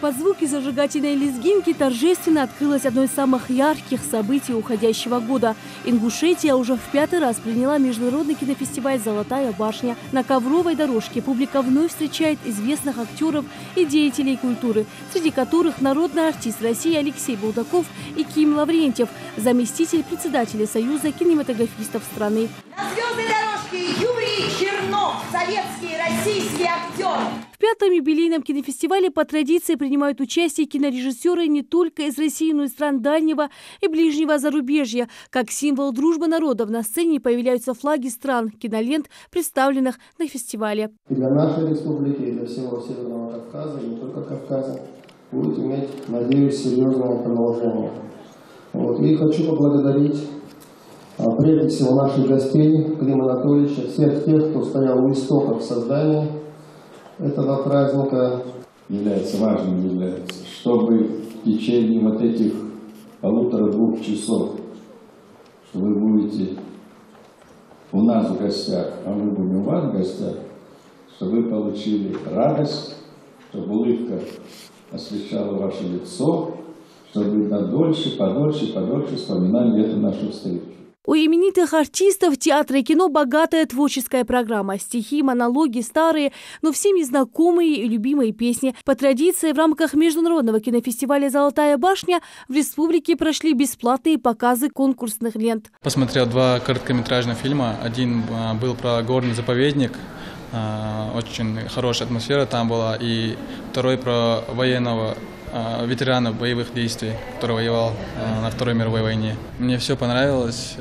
Под звуки зажигательной лезгинки торжественно открылось одно из самых ярких событий уходящего года. Ингушетия уже в 5-й раз приняла международный кинофестиваль «Золотая башня». На ковровой дорожке публика вновь встречает известных актеров и деятелей культуры, среди которых народный артист России Алексей Булдаков и Ким Лаврентьев, заместитель председателя Союза кинематографистов страны. На звездной дорожке Юрий Чернов, советский и российский актер. В 5-м юбилейном кинофестивале по традиции принимают участие кинорежиссеры не только из России, но и стран дальнего и ближнего зарубежья. Как символ дружбы народов на сцене появляются флаги стран кинолент, представленных на фестивале. И для нашей республики, и для всего Северного Кавказа, и не только Кавказа, будет иметь, надеюсь, серьезное продолжение. И хочу поблагодарить прежде всего наших гостей, Клима Анатольевича, всех тех, кто стоял у истоков создания этого праздника. Важным, чтобы в течение вот этих 1,5-2 часов, что вы будете у нас в гостях, а мы будем у вас в гостях, чтобы вы получили радость, чтобы улыбка освещала ваше лицо, чтобы вы подольше вспоминали эту нашу встречу. У именитых артистов театра и кино богатая творческая программа. Стихи, монологи, старые, но всеми знакомые и любимые песни. По традиции, в рамках международного кинофестиваля «Золотая башня» в республике прошли бесплатные показы конкурсных лент. Посмотрел 2 короткометражных фильма. Один был про горный заповедник. Очень хорошая атмосфера там была. И второй про военного ветерана боевых действий, который воевал на Второй мировой войне. Мне все понравилось,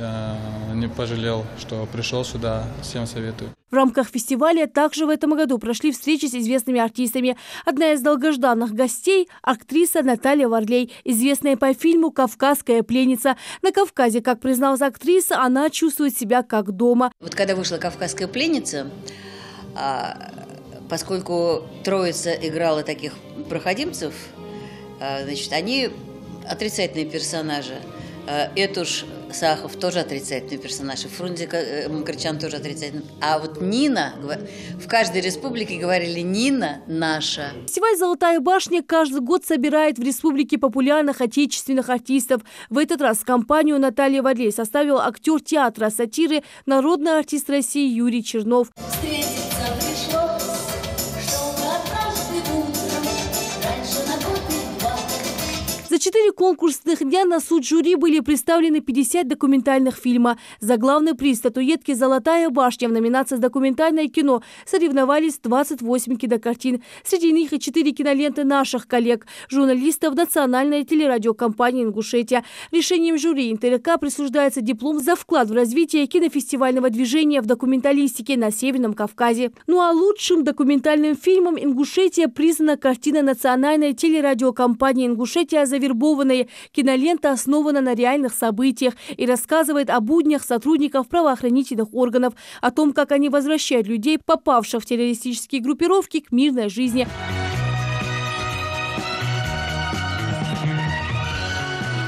не пожалел, что пришел сюда, всем советую. В рамках фестиваля также в этом году прошли встречи с известными артистами. Одна из долгожданных гостей – актриса Наталья Варлей, известная по фильму «Кавказская пленница». На Кавказе, как призналась актриса, она чувствует себя как дома. Вот когда вышла «Кавказская пленница», поскольку троица играла таких проходимцев, значит, они отрицательные персонажи. Этуш Сахов тоже отрицательный персонаж, и Фрунзе Мкртчян тоже отрицательный. А вот Нина, в каждой республике говорили «Нина наша». Фестиваль «Золотая башня» каждый год собирает в республике популярных отечественных артистов. В этот раз компанию Натальи Варлей составил актер театра сатиры, народный артист России Юрий Чернов. За 4 конкурсных дня на суд жюри были представлены 50 документальных фильмов. За главный приз статуэтки «Золотая башня» в номинации «Документальное кино» соревновались 28 кинокартин. Среди них и 4 киноленты наших коллег, журналистов национальной телерадиокомпании «Ингушетия». Решением жюри НТРК присуждается диплом за вклад в развитие кинофестивального движения в документалистике на Северном Кавказе. Ну а лучшим документальным фильмом «Ингушетия» признана картина национальной телерадиокомпании «Ингушетия» «Завербованные». Кинолента основана на реальных событиях и рассказывает о буднях сотрудников правоохранительных органов, о том, как они возвращают людей, попавших в террористические группировки, к мирной жизни.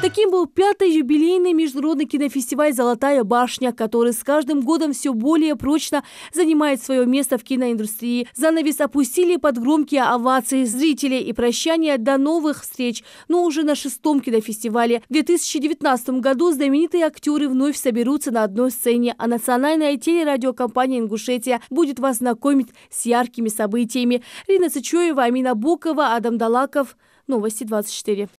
Таким был 5-й юбилейный международный кинофестиваль «Золотая башня», который с каждым годом все более прочно занимает свое место в киноиндустрии. Занавес опустили под громкие овации зрителей и прощания до новых встреч, но уже на 6-м кинофестивале. В 2019 году знаменитые актеры вновь соберутся на одной сцене, а национальная телерадиокомпания «Ингушетия» будет вас знакомить с яркими событиями. Рина Цычоева, Амина Бокова, Адам Далаков. Новости 24.